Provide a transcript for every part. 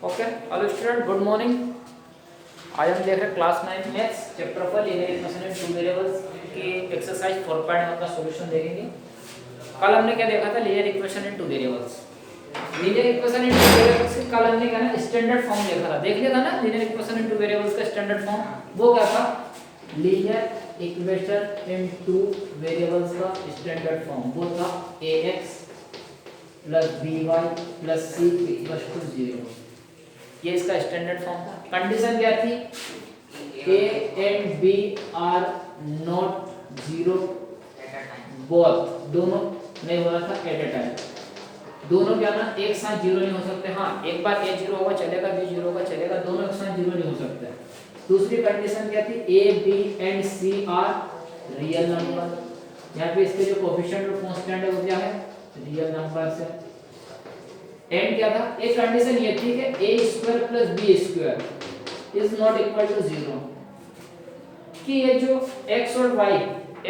Okay hello student, good morning. आज हम देख रहे हैं class 9 maths chapter 4 linear equation and two variables की एक्सरसाइज 4.1 का सॉल्यूशन देखेंगे। कल हमने क्या देखा था? Linear equation and two variables. Linear equation and two variables के कल हमने क्या ना स्टैंडर्ड फॉर्म देखा था, देख लिया था ना। Linear equation and two variables का स्टैंडर्ड फॉर्म वो क्या था? Linear equation and two variables का स्टैंडर्ड फॉर्म वो था ax + by + c = 0। ये इसका स्टैंडर्ड फॉर्म था। कंडीशन क्या थी? a and b are not 0 both, दोनों नहीं हो रहा था एट ए टाइम, दोनों क्या ना एक साथ 0 नहीं हो सकते। हाँ, एक बार a 0 होगा चलेगा, b 0 होगा चलेगा, दोनों एक साथ 0 नहीं हो सकते। दूसरी कंडीशन क्या थी? a b and c are real number. यहाँ पे इसके जो कोएफिशिएंट और कांस्टेंट है वो क्या है? रियल नंबर्स है। एंड क्या था? एक कंडीशन ये थी कि a² + b² is not equal to 0, कि ये जो x और y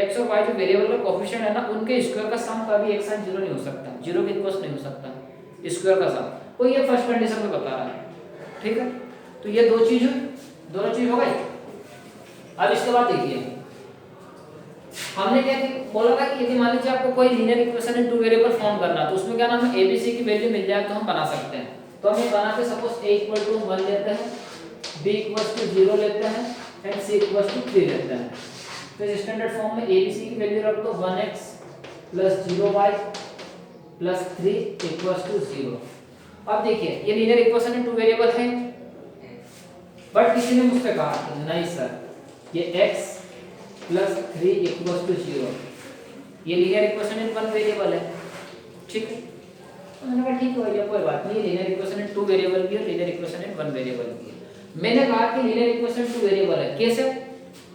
जो वेरिएबल का कोएफिशिएंट है ना, उनके स्क्वायर का सम कभी एक साथ 0 नहीं हो सकता, 0 के इक्वल नहीं हो सकता स्क्वायर का सम। तो ये फर्स्ट कंडीशन में बता रहा है, ठीक है। तो ये दो चीज हुई, दोनों चीज हो गई। अब इसके बाद देखिए, हमने क्या बोला था कि यदि मान लीजिए आपको कोई linear equation and two variable form करना है तो उसमें क्या नाम है, a b c की वैल्यू मिल जाए तो हम बना सकते हैं। तो हम ये बनाते सपोज a = 1 लेते हैं, b = 0 लेते हैं एंड c = 3 लेते हैं। तो इस स्टैंडर्ड फॉर्म में a b c की वैल्यू रख दो 1x + 0y + 3 = 0। अब देखिए ये linear equation and to variable है, बट किसी ने मुझसे कहा कि नहीं सर ये x + 3 = 0, ये linear equation in one variable है, ठीक है। तो मैंने कहा ठीक है भैया कोई बात नहीं, linear equation in two variable भी है, linear equation in one variable भी है। मैंने कहा कि लीनियर इक्वेशन टू वेरिएबल है, कैसे?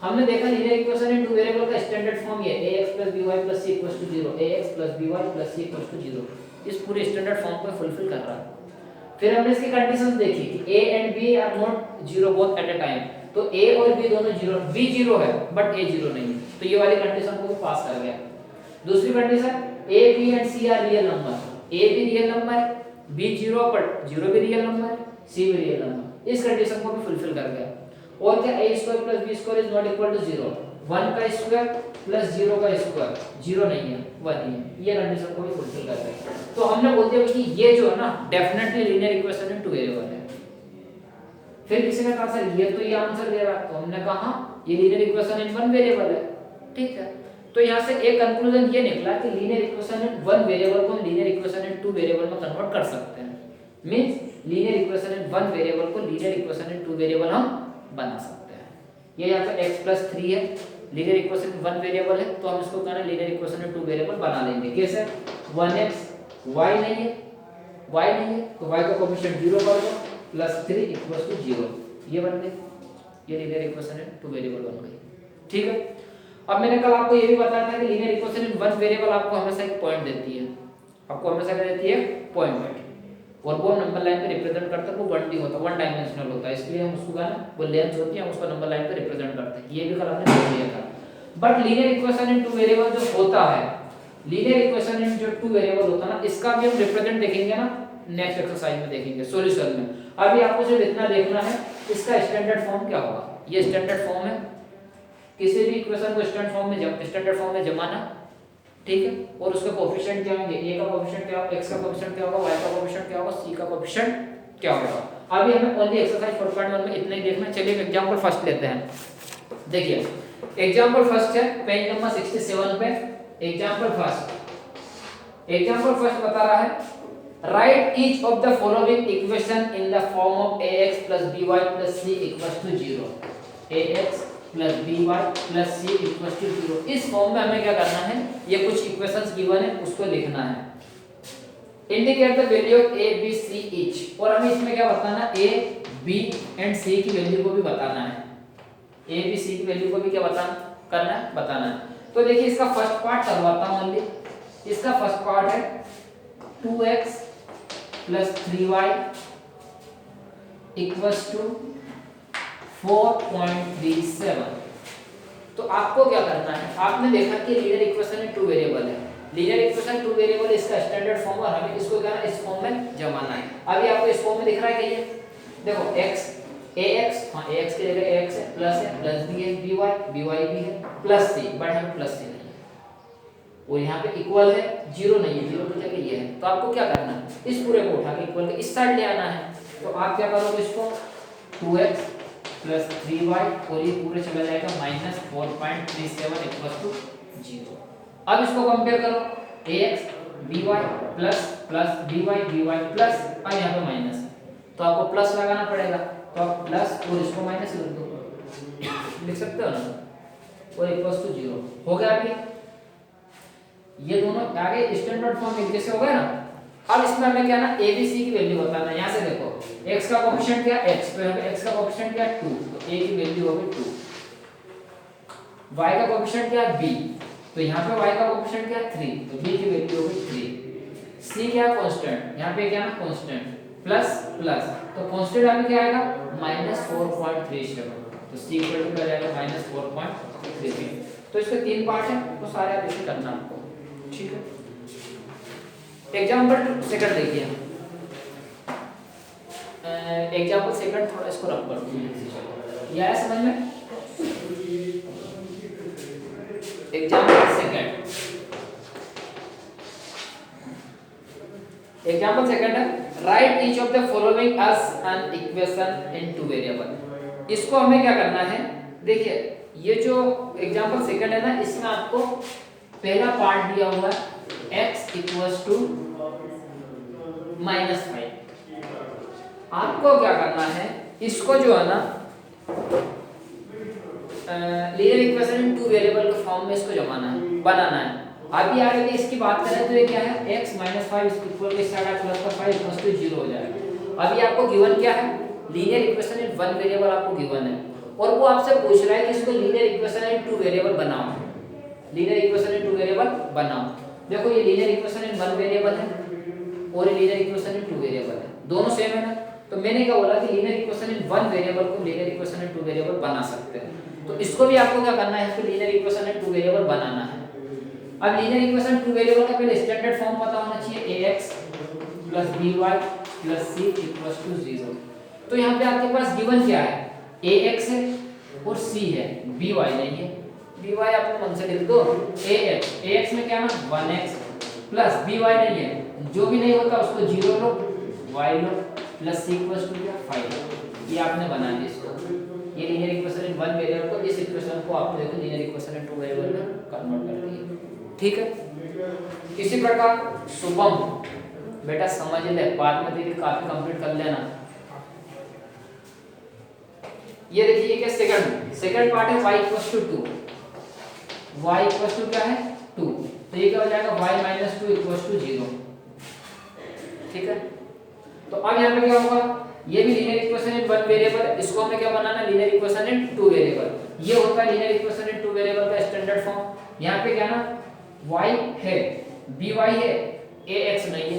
हमने देखा linear equation in two variable का स्टैंडर्ड फॉर्म ये ax + by + c = 0, ax + by + c = 0। इस पूरे स्टैंडर्ड फॉर्म को फुलफिल कर रहा है। फिर हमने इसकी कंडीशंस देखी कि a and b are not 0 both at a time. तो a और b दोनों 0, b 0 है बट a 0 नहीं है, तो ये वाली कंडीशन को पास कर गया। दूसरी condition a b and c are real number, a भी रियल नंबर है, b 0 पर 0 भी रियल नंबर है, c भी रियल नंबर, इस कंडीशन को भी फुलफिल कर गया। और क्या a² + b² is not equal to 0, 1 का स्क्वायर + 0 का स्क्वायर 0 नहीं है 1 ही है, ये कंडीशन को भी फुलफिल कर गया। तो हमने बोल दिया कि ये जो है ना definitely linear equation in two variable है। फिर किसी ने कहा सर ये तो ये आंसर दे रहा है, तो हमने कहा ये linear equation in one variable है, ठीक है। तो यहाँ से एक कंक्लूजन ये निकला कि linear equation in one variable को linear equation in two variable में कन्वर्ट कर सकते हैं। Means linear equation in one variable को linear equation in two variable हम बना सकते हैं। ये यहाँ पे x + 3 है, लीनियर इक्वेशन वन वेरिएबल है, तो हम इसको कहना linear equation in two variable बना लेंगे। कैसे? 1x y नहीं है, तो y का कोएफिशिएंट 0 कर दो + 3 = 0, ये बन गई, ये linear equation in two variable बन गई, ठीक है। अब मैंने कल आपको ये भी बताया था कि linear equation in one variable आपको हमेशा एक पॉइंट देती है, आपको हमेशा क्या देती है? पॉइंट, और वो नंबर लाइन पे रिप्रेजेंट करता है, वो 1D होता है, वन डायमेंशनल होता है, इसलिए हम उसको कहना वो लेंथ होती है, हम उसको नंबर लाइन पे रिप्रेजेंट करते हैं। ये भी कल हमने देख लिया था। But linear equation in two variable जो होता है, लीनियर इक्वेशन इन जो टू वेरिएबल होता है ना, इसका भी हम रिप्रेजेंट देखेंगे ना नेक्स्ट एक्सरसाइज में, देखेंगे सॉल्यूशन में। अभी आपको सिर्फ इतना देखना है इसका स्टैंडर्ड फॉर्म क्या होगा। ये स्टैंडर्ड फॉर्म है, किसी भी इक्वेशन को स्टैंडर्ड फॉर्म में जमाना, ठीक है। और उसके कोएफिशिएंट क्या होंगे? a का कोएफिशिएंट क्या होगा, x का कोएफिशिएंट क्या होगा, y का कोएफिशिएंट क्या होगा, c का कोएफिशिएंट क्या होगा। अभी हमें ओनली एक्सरसाइज 4.1 में इतना ही देखना। चलिए एग्जांपल फर्स्ट लेते हैं। देखिए एग्जांपल फर्स्ट है पेज नंबर 67 पे। एग्जांपल फर्स्ट बता रहा है write each of the following equation in the form of ax + by + c = 0, ax + by + c = 0। इस फॉर्म में हमें क्या करना है? ये कुछ इक्वेशंस गिवन है, उसको लिखना है। Indicate the value of a b c each, और हमें इसमें क्या बताना? a b एंड c की वैल्यू को भी बताना है। a b c की वैल्यू को भी क्या बताना है। तो देखिए इसका फर्स्ट पार्ट करवाता हूं ओनली। इसका फर्स्ट पार्ट है 2x + 3y = 4.37। तो आपको क्या करना है? आपने देखा कि linear equation in two variable है, लीनियर इक्वेशन टू वेरिएबल इसका स्टैंडर्ड फॉर्म और हमें इसको क्या है इस फॉर्म में जमाना है। अभी आपको इस फॉर्म में दिख रहा है कि ये देखो x ax, हाँ ax की जगह ax है, प्लस b है, by भी है, प्लस c, बट हमें प्लस c नहीं है और यहाँ पे इक्वल है, जीरो नहीं है, जीरो की जगह ये है। तो आपको क्या करना है, इस पूरे को उठा के इक्वल के इस साइड ले आना है। तो आप क्या करोगे, इसको 2x प्लस 3y और ये पूरे चला जाएगा माइनस 4.37 इक्वल टू 0। अब इसको कंपेयर करो, ax by plus by plus, अब यहाँ पे माइनस है तो आपको प्लस लगाना पड़ेगा, तो आप प्लस और इसको माइनस लिख दो, लिख सकते हो ना, और इक्वल टू 0 हो गया। अभी ये दोनों आगे स्टैंडर्ड फॉर्म एक जैसे हो गए ना। अब इसमें हमें क्या ना a b c की वैल्यू बताना है। यहाँ से देखो x का कोएफिशिएंट क्या x, तो यहाँ पे x का कोएफिशिएंट क्या 2, तो a की वैल्यू होगी 2। y का कोएफिशिएंट क्या b, तो यहाँ पे y का कोएफिशिएंट क्या 3, तो b की वैल्यू होगी 3। c क्या कांस्टेंट, यहाँ पे क्या ना कांस्टेंट, प्लस प्लस, तो कांस्टेंट अभी क्या आएगा -4.37, तो c इक्वल टू क्या जाएगा -4.37। तो इसके 3 पार्ट हैं, तो सारे आप इसे करना आपको, ठीक है। एग्जांपल सेकंड देखिए, एग्जांपल सेकंड थोड़ा इसको रब कर दो, ये आया समझ में। एग्जांपल सेकंड है, write each of the following as an equation in two variable. इसको हमें क्या करना है, देखिए ये जो एग्जांपल सेकंड है ना, इसमें आपको पहला पार्ट दिया हुआ है x इक्वल्स टू -5। आपको क्या करना है, इसको जो है ना linear equation in two variable के फॉर्म में इसको जमाना है, बनाना है। अभी आगे इसकी बात करें तो ये क्या है, x -5 इक्वल के साइड प्लस का 5 इक्वल्स टू 0 हो जाएगा। अभी आपको गिवन क्या है, linear equation in one variable आपको गिवन है, और वो आपसे पूछ रहा है कि इसको linear equation in two variable बनाओ, linear equation in two variable बनाओ। देखो ये linear equation in one variable है और ये linear equation in two variable है, दोनों सेम है ना। तो मैंने क्या बोला कि linear equation in one variable को linear equation in two variable बना सकते हैं, तो इसको भी आपको क्या करना है, इसको linear equation in two variable बनाना है। अब लीनियर इक्वेशन टू वेरिएबल का पहले स्टैंडर्ड फॉर्म पता होना चाहिए, ax plus by plus c equals to 0। तो यहाँ पे आपके पास गिवन क्या है, ax है और c है, by नहीं है। by आपको मन से लिख दो, ax में क्या ना 1x प्लस by नहीं है, जो भी नहीं होता उसको 0 लो, y लो, प्लस c इक्वल्स टू क्या 5। ये आपने बना दिया इसको, ये linear equation in one variable को, इस इक्वेशन को आपने देखो linear equation in two variable में कन्वर्ट कर दिया, ठीक है। इसी प्रकार शुभम बेटा समझ ले, बाद में तेरी काफी कंप्लीट कर लेना। ये देखिए क्या सेकंड पार्ट है y equals to 2, y equals to क्या है 2, तो ये क्या हो जाएगा y - 2 इक्वल्स टू 0, ठीक है। तो अब यहाँ पे क्या होगा, ये भी linear equation in one variable, इसको हमें क्या बनाना है, linear equation in two variable. ये होता है linear equation in two variable का स्टैंडर्ड फॉर्म। यहाँ पे क्या ना y है, by है, ax नहीं है,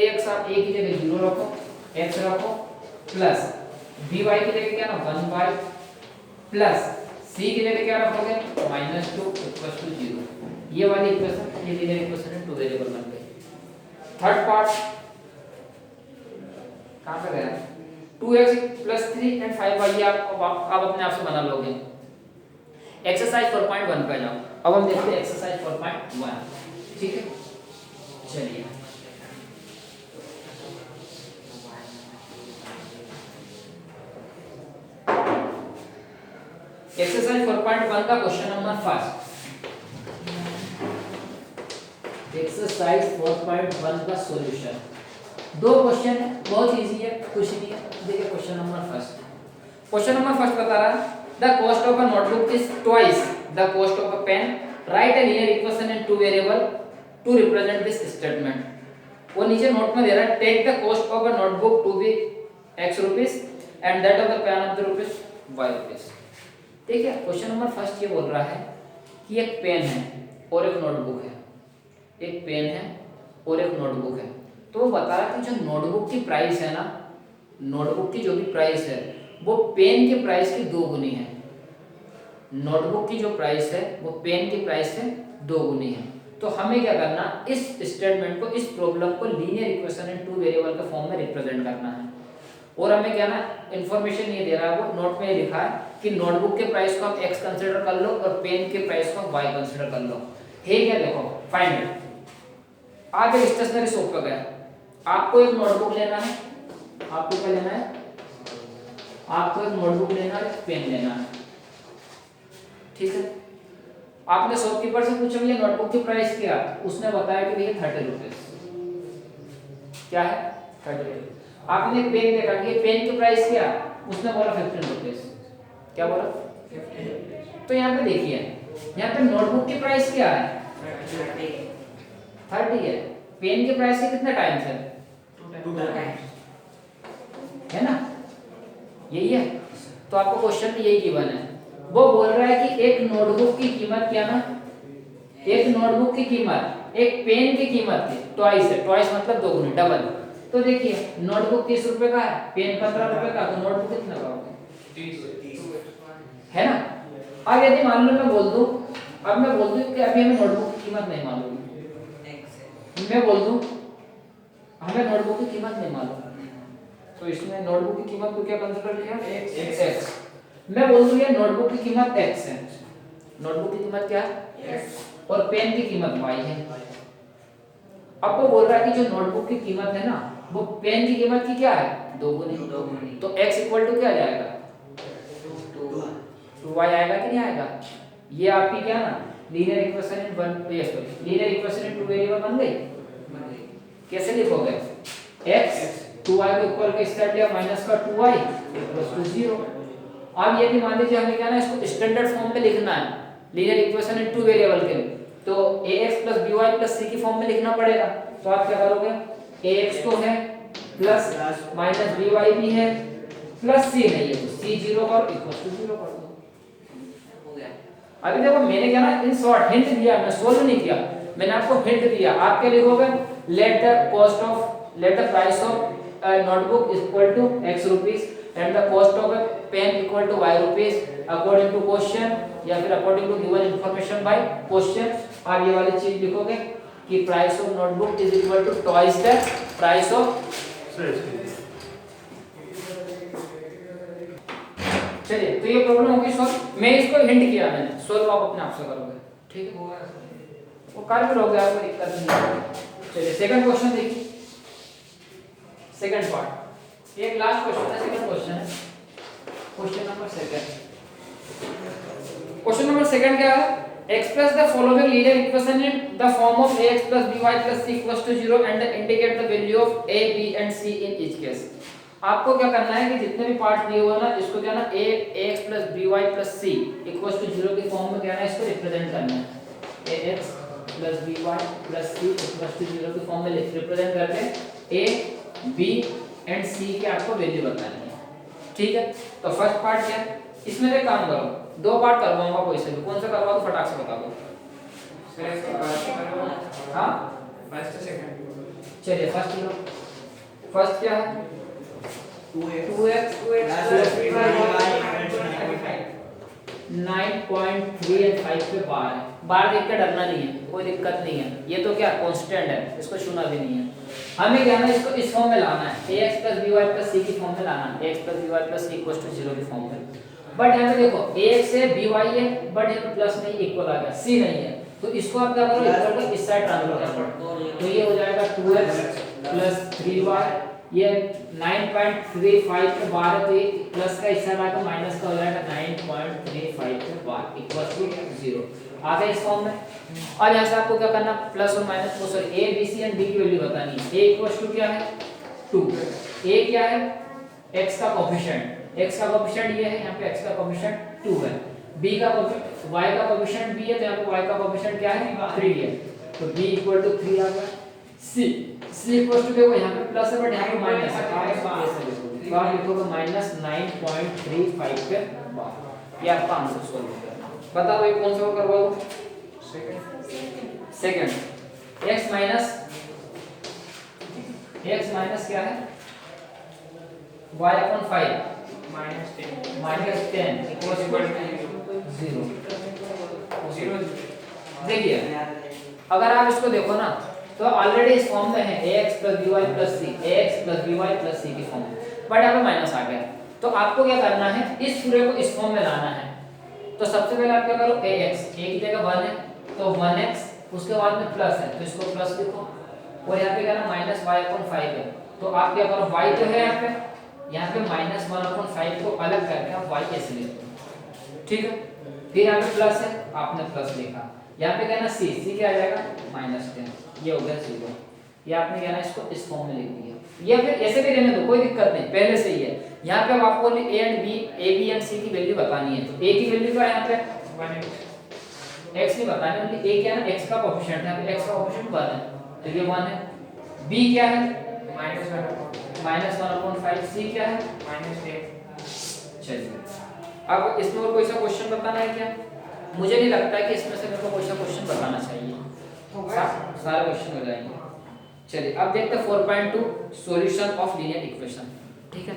ax आप a की जगह 0 रखो, x रखो, प्लस by की जगह क्या ना 1y प्लस c की जगह क्या रखोगे -2 इक्वल्स टू 0। ये वाली इक्वेशन ये linear equation in two variable बन गई। थर्ड पार्ट कहां पे गया, 2x प्लस 3 एंड 5y, ये आप अपने आप से बना लोगे। एक्सरसाइज 4.1 पे जाओ। अब हम देखते हैं एक्सरसाइज 4.1, ठीक है। चलिए एक्सरसाइज 4.1 का क्वेश्चन नंबर फर्स्ट, एक्सरसाइज 4.1 का सॉल्यूशन। दो क्वेश्चन है, बहुत इजी है, कुछ नहीं है। देखिए क्वेश्चन नंबर फर्स्ट बता रहा है the cost of a notebook is twice the cost of a pen, write a linear equation in two variable to represent this statement. वो नीचे नोट में दे रहा है take the cost of a notebook to be x rupees and that of the pen of the rupees y rupees. ठीक है, question number first ये बोल रहा है कि एक पेन है और एक नोटबुक है, एक पेन है और एक नोटबुक है। तो वो बता रहा है कि जो नोटबुक की प्राइस है ना, नोटबुक की जो भी प्राइस है वो पेन के प्राइस की 2 गुनी है। नोटबुक की जो प्राइस है वो पेन की प्राइस से 2 गुनी है। तो हमें क्या करना, इस स्टेटमेंट को, इस प्रॉब्लम को linear equation in two variable के फॉर्म में रिप्रेजेंट करना है। और हमें क्या ना इन्फॉर्मेशन ये दे रहा है, वो नोट में लिखा है कि नोटबुक के प्राइस को आप x कंसीडर कर लो और पेन के प्राइस को आप y कंसीडर कर लो। है क्या, देखो फाइंड इट। आप एक स्टेशनरी शॉप पर गए, आपको एक नोटबुक लेना है, आपको क्या लेना है, आपको एक नोटबुक लेना है, पेन लेना है, ठीक है। आपने शॉपकीपर से पूछा ये नोटबुक की प्राइस क्या है, उसने बताया कि भैया 30 रुपीज। क्या है, 30 रुपीज। आपने एक पेन देखा कि पेन की प्राइस क्या है, उसने बोला 15 रुपीज। क्या बोला, 15। तो यहाँ पे देखिए, यहाँ पे नोटबुक की प्राइस क्या है, 30 है। पेन की प्राइस से कितने टाइम्स है, 2 टाइम्स, है ना, यही है। तो आपको क्वेश्चन में यही गिवन है। वो बोल रहा है कि एक नोटबुक की कीमत क्या ना, एक नोटबुक की कीमत एक पेन की कीमत की ट्वाइस है, ट्वाइस मतलब दोगुनी, डबल। तो देखिए नोटबुक 30 रुपए का है, पेन 15 रुपए का, तो नोटबुक कितना का होगा, 30, है ना। अब यदि मान लो मैं बोल दूं, अब मैं बोल दूं कि अभी हमें नोटबुक की कीमत नहीं मालूम, मैं बोल दूं हमें नोटबुक की कीमत नहीं मालूम, तो इसमें नोटबुक की कीमत को क्या कंसीडर किया, x। मैं बोल दूं ये नोटबुक की कीमत x है, नोटबुक की कीमत क्या है x, और पेन की कीमत y है। अब वो बोल रहा है कि जो नोटबुक की कीमत है ना, वो पेन की कीमत की क्या है, दोगुनी। तो x इक्वल टू क्या आ जाएगा, 2y आएगा कि नहीं आएगा। ये आपकी क्या ना linear equation in one, linear equation in two variable बन गई। कैसे लिखोगे, x 2y को इक्वल के स्टेट लिया माइनस का 2y इक्वल्स टू 0। अब यदि मान लीजिए हमें क्या ना इसको स्टैंडर्ड फॉर्म में लिखना है, linear equation in two variable के, तो ax by c की फॉर्म में लिखना पड़ेगा। तो आप क्या करोगे, ax तो है प्लस माइनस by भी है, प्लस c नहीं है, तो c 0 और इक्वल्स टू 0 कर दो, हो गया। अभी देखो मैंने क्या ना इन शॉर्ट हिंट दिया, मैं सोल्व नहीं किया, मैंने आपको हिंट दिया। आप क्या लिखोगे, let the price of notebook is equal to x rupees and the cost of a pen equal to y rupees according to question, या फिर according to given information by question। आप ये वाली चीज लिखोगे कि price of notebook is equal to twice the price of, चलिए तो ये प्रॉब्लम होगी सॉल्व। मैं इसको हिंट किया, मैंने सॉल्व आप अपने आप से करोगे, ठीक है, वो कर भी लोगे, आपको दिक्कत नहीं है। चलिए सेकंड क्वेश्चन देखिए, सेकंड पार्ट, एक लास्ट क्वेश्चन है, सेकंड क्वेश्चन है, question number second. Question number second क्या है, express the following linear equation in the form of ax by c equals to 0 and indicate the value of a b and c in each case। आपको क्या करना है कि जितने भी part दिए हुए ना, इसको क्या ना ax by c equals to 0 की फॉर्म में क्या ना इसको रिप्रेजेंट करना है, ax by c equals to 0 की फॉर्म में रिप्रेजेंट करके a b एंड c के आपको वैल्यू बतानी है, ठीक है। तो फर्स्ट पार्ट क्या है, इसमें एक काम करो, दो पार्ट करवाऊंगा, कोई से भी, कौन सा करवा दो फटाक से बता दो। हाँ फर्स्ट सेकंड, चलिए फर्स्ट लो। फर्स्ट क्या है, 2x 9.3 एंड 5 पे बार है, बार देख के डरना नहीं है, कोई दिक्कत नहीं है, ये तो क्या कांस्टेंट है, इसको छूना भी नहीं है। हमें क्या है इसको इस फॉर्म में लाना है, ax by c की फॉर्म में लाना है, ax by c = 0 की फॉर्म में। बट यहाँ पे देखो ax है by है, बट यहाँ पे प्लस नहीं इक्वल आ गया, c नहीं है, तो इसको आप क्या करो इक्वल को इस साइड ट्रांसफर करो, तो ये हो जाएगा 2x 3y, ये 9.35 पे बार है, तो ये प्लस का इस साइड आएगा, माइनस का हो जाएगा 9.35 पे बार इक्वल टू 0 आ गया इस फॉर्म में। और यहाँ से आपको क्या करना, प्लस और माइनस को sorry a b c and d की वैल्यू बतानी है। a इक्वल्स टू क्या है 2, a क्या है x का कोएफिशिएंट, x का कोएफिशिएंट ये है, यहाँ पे x का कोएफिशिएंट 2 है, b का y का कोएफिशिएंट b है, तो यहाँ पे y का कोएफिशिएंट क्या है 3 है, तो b इक्वल टू 3 आ गया। c इक्वल्स टू देखो यहाँ पे प्लस है बट यहाँ पे माइनस है, तो आप लिखोगे माइनस 9.35 पे बार, ये आपका आंसर सॉल्व हो गया। बता दो ये कौन सा करवा दो, सेकंड x माइनस क्या है y अपॉन 5 -10 इक्वल टू 0। देखिए अगर आप इसको देखो ना तो ऑलरेडी इस फॉर्म में है ax + by + c, ax + by + c की फॉर्म में, बट यहाँ पे माइनस आ गया। तो आपको क्या करना है, इस पूरे को इस फॉर्म में लाना है। तो सबसे पहले आप क्या करो, ax a की जगह 1 है तो 1x, उसके बाद में प्लस है तो इसको प्लस लिखो, और यहाँ पे क्या ना -y/5 है तो आप क्या करो, y तो है यहाँ पे -1/5 को अलग करके आप y ऐसे लिख दो, ठीक है। फिर यहाँ पे प्लस है, आपने प्लस लिखा, यहाँ पे क्या ना c क्या आ जाएगा -10, ये हो गया 0। ये आपने क्या ना इसको इस फॉर्म में लिख दिया, या फिर ऐसे भी रहने दो, कोई दिक्कत नहीं, पहले से ही है। यहाँ पे अब आपको a एंड c की वैल्यू बतानी है, तो a की वैल्यू क्या है यहाँ पे 1x नहीं बतानी, ओनली a क्या है ना x का कोएफिशिएंट है, यहाँ पे x का कोएफिशिएंट 1 है तो ये 1 है। b क्या है -1/5, c क्या है -10। चलिए अब इसमें और कोई सा क्वेश्चन बताना है क्या? मुझे नहीं लगता है कि इसमें से मेरे को कोई सा क्वेश्चन बताना चाहिए, सारे क्वेश्चन हो जाएंगे। चलिए अब देखते हैं 4.2 सॉल्यूशन ऑफ लीनियर इक्वेशन, ठीक है।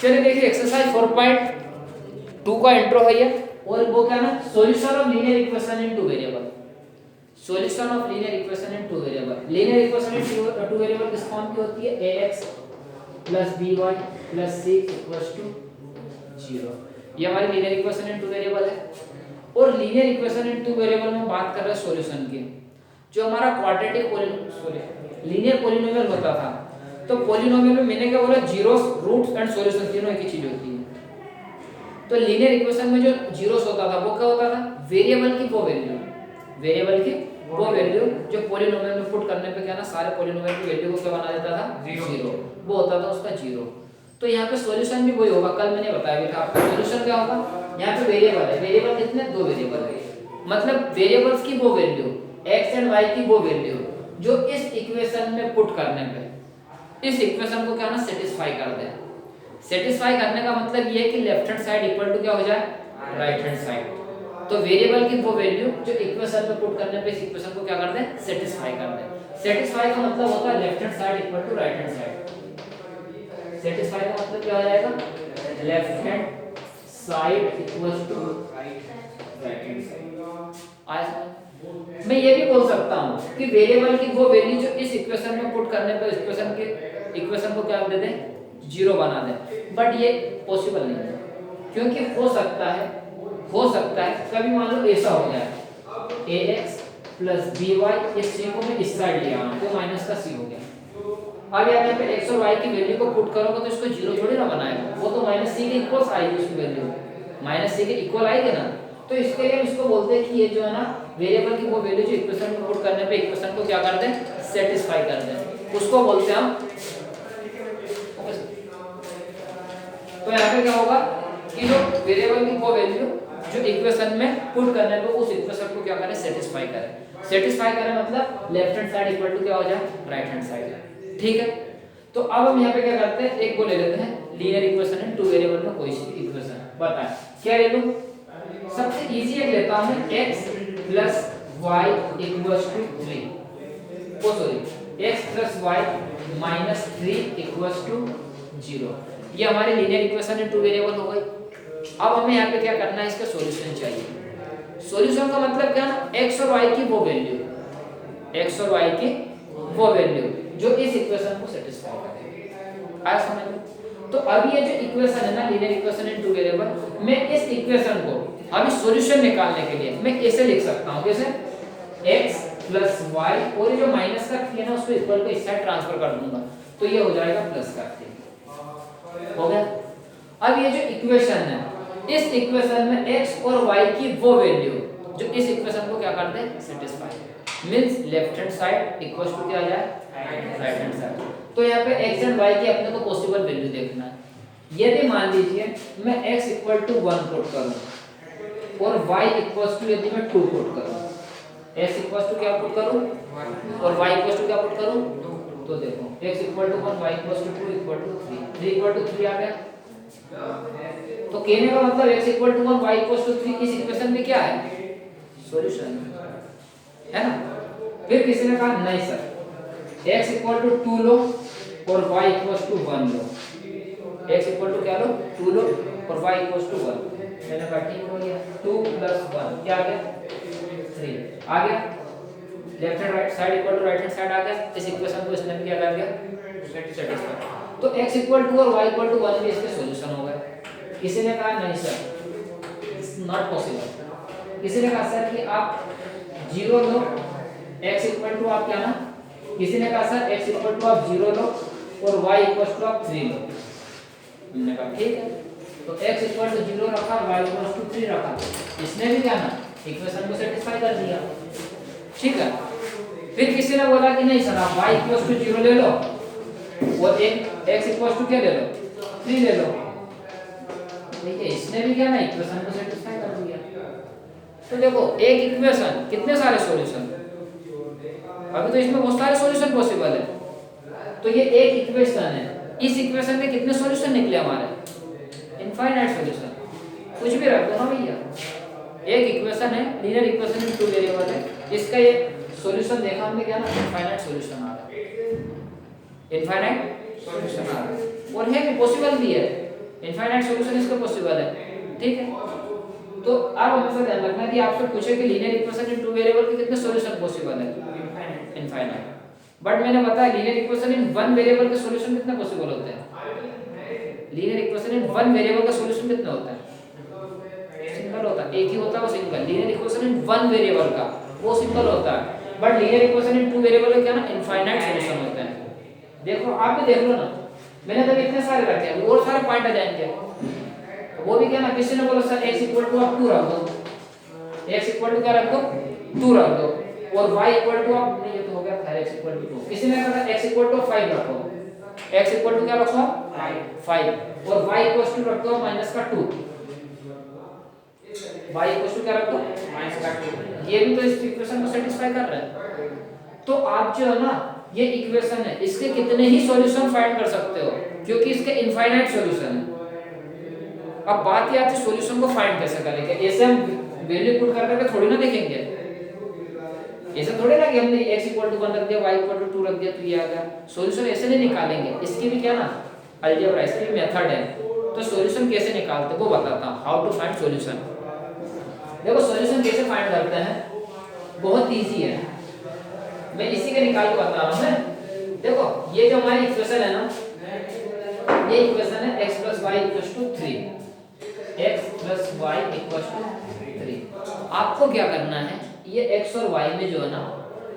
चलिए देखिए एक्सरसाइज 4.2 का इंट्रो है ये, और वो क्या ना solution of linear equation in two variable, solution of linear equation in two variable. Linear equation in two variable किस फॉर्म की होती है, ax + by + c = 0। ये हमारी linear equation in two variable है। और linear equation in two variable में बात कर रहे हैं सॉल्यूशन की। जो हमारा क्वाड्रेटिक लीनियर पॉलिनोमियल होता था, तो पॉलिनोमियल में मैंने क्या बोला, जीरोस, रूट्स एंड सॉल्यूशन तीनों एक ही चीज होती है। तो लीनियर इक्वेशन में जो जीरोस होता था वो क्या होता था, वेरिएबल की वो वैल्यू, वेरिएबल की वो वैल्यू जो पॉलिनोमियल में पुट करने पे क्या ना सारे पॉलिनोमियल की वैल्यू को क्या बना देता था, जीरो, वो होता था उसका जीरो। तो यहाँ पे सॉल्यूशन भी वही होगा, कल मैंने बताया भी था आपको। सॉल्यूशन क्या होगा, यहाँ पे वेरिएबल है, वेरिएबल कितने, दो वेरिएबल है, मतलब वेरिएबल्स की वो वैल्यू x एंड y की वो वैल्यू जो इस इक्वेशन में पुट करने पे इस इक्वेशन को क्या ना सेटिस्फाई कर दे। सेटिस्फाई करने का मतलब ये है कि left hand side equal to क्या हो जाए, राइट हैंड साइड। तो वेरिएबल की वो वैल्यू जो इक्वेशन में पुट करने पे इस इक्वेशन को क्या कर दे, सेटिस्फाई कर दे। सेटिस्फाई का मतलब होता है left hand side equal to right hand side. Satisfy का मतलब क्या हो जाएगा, left hand side equal to right hand side. मैं ये भी बोल सकता हूँ कि वेरिएबल की वो वैल्यू जो इस इक्वेशन में पुट करने पर इक्वेशन को क्या दे दें, जीरो बना दें, बट ये पॉसिबल नहीं है, क्योंकि हो सकता है कभी मान लो ऐसा हो जाए ax + by, इस c को मैं इस साइड ले आऊं तो माइनस का c हो गया। अब यहाँ पे x और y की वैल्यू को पुट करोगे तो इसको जीरो थोड़ी ना बनाएगा, वो तो -c के इक्वल आएगी, उसकी वैल्यू -c के इक्वल आएगी ना। तो इसके लिए हम इसको बोलते हैं कि ये जो है ना वेरिएबल की वो वैल्यू जो इक्वेशन में पुट करने पे इक्वेशन को क्या कर दें, सेटिस्फाई कर दें, उसको बोलते हैं हम। तो यहाँ पे क्या होगा कि जो वेरिएबल की वो वैल्यू जो इक्वेशन में पुट करने पे उस इक्वेशन को क्या करें, सेटिस्फाई करें। सेटिस्फाई करें मतलब left hand side equal to क्या हो जाए, राइट हैंड साइड, ठीक है। तो अब हम यहाँ पे क्या करते हैं, एक को ले लेते हैं लीनियर इक्वेशन है टू वेरिएबल में कोई सी इक्वेशन, बताएं क्या ले लूं। सबसे इजी एक लेता हूं x + y = 3, ओ सॉरी x + y - 3 = 0। ये हमारी लीनियर इक्वेशन है टू वेरिएबल हो गई। अब हमें यहाँ पे क्या करना है, इसका सॉल्यूशन चाहिए। सॉल्यूशन का मतलब क्या ना, x और y की वो वैल्यू, x और y की वो वैल्यू जो इस इक्वेशन को सेटिस्फाई करे, आया समझ में। तो अब ये जो इक्वेशन है ना linear equation in two variable, मैं इस इक्वेशन को अभी सॉल्यूशन निकालने के लिए मैं कैसे लिख सकता हूं, कैसे x + y और ये जो माइनस का थी ना उसको इक्वल को इस साइड ट्रांसफर कर दूंगा तो ये हो जाएगा प्लस का थी, हो गया। अब ये जो इक्वेशन है, इस इक्वेशन में x और y की वो वैल्यू जो इस इक्वेशन को क्या करते हैं, satisfy, means left hand side equal to क्या आ जाए, राइट हैंड साइड। तो यहाँ पे x एंड y की अपने को पॉसिबल वैल्यू देखना है। यदि मान लीजिए मैं x = 1 पुट करूं और y = यदि मैं 2 पुट करूं, x = क्या पुट करूं और y = क्या पुट करूं, तो देखो x = 1 y = 2 = 3 3 आ गया। तो कहने का मतलब x = 1 y = 3 इस इक्वेशन में क्या है, सॉल्यूशन है ना। फिर किसी ने कहा नहीं सर x = 2 लो और y = 1 लो, x = क्या लो, 2 लो और y = 1, मैंने कहा ठीक हो गया, 2 + 1 क्या आ गया 3 आ गया, left hand right side equal to right hand side आ गया। इस इक्वेशन को इसने भी क्या कर दिया सेटिस्फाई। तो x = 2 और y = 1 भी इसके सॉल्यूशन हो गए। किसी ने कहा नहीं सर इट्स नॉट पॉसिबल। किसी ने कहा सर कि आप 0 लो, x = आप क्या ना, किसी ने कहा सर x = आप 0 लो और y = आप 3 लो। हमने कहा ठीक है, तो x = 0 रखा, y = 3 रखा, इसने भी क्या ना इक्वेशन को सेटिस्फाई कर दिया। ठीक है, फिर किसी ने बोला कि नहीं सर आप y = 0 ले लो और x = क्या ले लो 3 ले लो। ठीक है, इसने भी क्या ना इक्वेशन को सेटिस्फाई कर दिया। तो देखो एक इक्वेशन कितने सारे सॉल्यूशन, अभी तो इसमें बहुत सारे सॉल्यूशन पॉसिबल है। तो ये एक इक्वेशन है, इस इक्वेशन के कितने सॉल्यूशन निकले हमारे इनफाइनाइट सॉल्यूशन। कुछ भी रख दो ना भैया, एक इक्वेशन है लीनियर इक्वेशन में 2 वेरिएबल है, इसका ये सॉल्यूशन देखा हमने क्या ना इनफाइनाइट सॉल्यूशन आ रहा है, इनफाइनाइट सॉल्यूशन आ रहा है और है भी पॉसिबल भी है, इनफाइनाइट सॉल्यूशन इसका पॉसिबल है। ठीक है, तो आप हमेशा ध्यान रखना कि आपसे पूछे कि लीनियर इक्वेशन इन 2 वेरिएबल के कितने सॉल्यूशन पॉसिबल है इनफाइनाइट। बट मैंने बताया लीनियर इक्वेशन इन 1 वेरिएबल के सॉल्यूशन कितने पॉसिबल होते हैं। लीनियर इक्वेशन इन 1 वेरिएबल का सॉल्यूशन कितने होता है, सिंपल होता है, एक ही होता है वो सिंपल। लीनियर इक्वेशन इन 1 वेरिएबल का वो सिंपल होता है, but linear equation in 2 variable का क्या ना इनफाइनाइट सॉल्यूशन होता है। देखो आप भी देख लो ना, मैंने तो इतने सारे रखे हैं और सारे पॉइंट आ जाएंगे। वो भी क्या ना किसी ने बोला सर x = आप 2 रख दो, x = क्या रख दो 2 रख दो और y = आप नहीं, ये तो हो गया था x = 2। किसी ने कहा x = 5 रखो, x = क्या रखो 5 और y = रख दो -2, y = क्या रख दो -2। ये भी तो इस इक्वेशन को सेटिस्फाई कर रहा है। तो आप जो है ना ये इक्वेशन है इसके कितने ही सॉल्यूशन फाइंड कर सकते हो क्योंकि इसके इनफाइनाइट सॉल्यूशन है। अब बात ये आती है सॉल्यूशन को फाइंड कैसे करेंगे। ऐसे हम वैल्यू पुट कर करके थोड़ी ना देखेंगे, ऐसे थोड़ी ना कि हमने x = 1 रख दिया y = 2 रख दिया तो ये आ गया। सॉल्यूशन ऐसे नहीं निकालेंगे, इसकी भी क्या ना अलजेब्रा, इसकी मेथड है। तो सॉल्यूशन कैसे निकालते हैं वो बताता हूं, हाउ टू फाइंड सॉल्यूशन। देखो सॉल्यूशन कैसे फाइंड करते हैं, बहुत इजी है, मैं इसी के निकाल के बता रहा हूं। देखो ये जो हमारी इक्वेशन है ना, ये इक्वेशन है x + y = 3, x + y = 3। आपको क्या करना है, ये x और y में जो है ना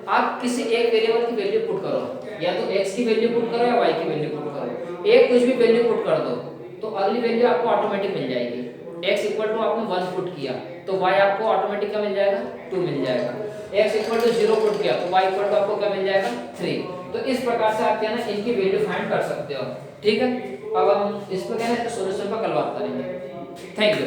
आप किसी एक वेरिएबल की वैल्यू पुट करो, या तो x की वैल्यू पुट करो या y की वैल्यू पुट करो, एक कुछ भी वैल्यू पुट कर दो तो अगली वैल्यू आपको ऑटोमेटिक मिल जाएगी। x = आपने 1 पुट किया तो y आपको ऑटोमेटिक क्या मिल जाएगा 2 मिल जाएगा। x = 0 पुट किया तो y = आपको क्या मिल जाएगा 3। तो इस प्रकार से आप क्या ना इनकी वैल्यू फाइंड कर सकते हो। ठीक है, अब हम इस पर क्या है सॉल्यूशन पर कल बात करेंगे। Thank you.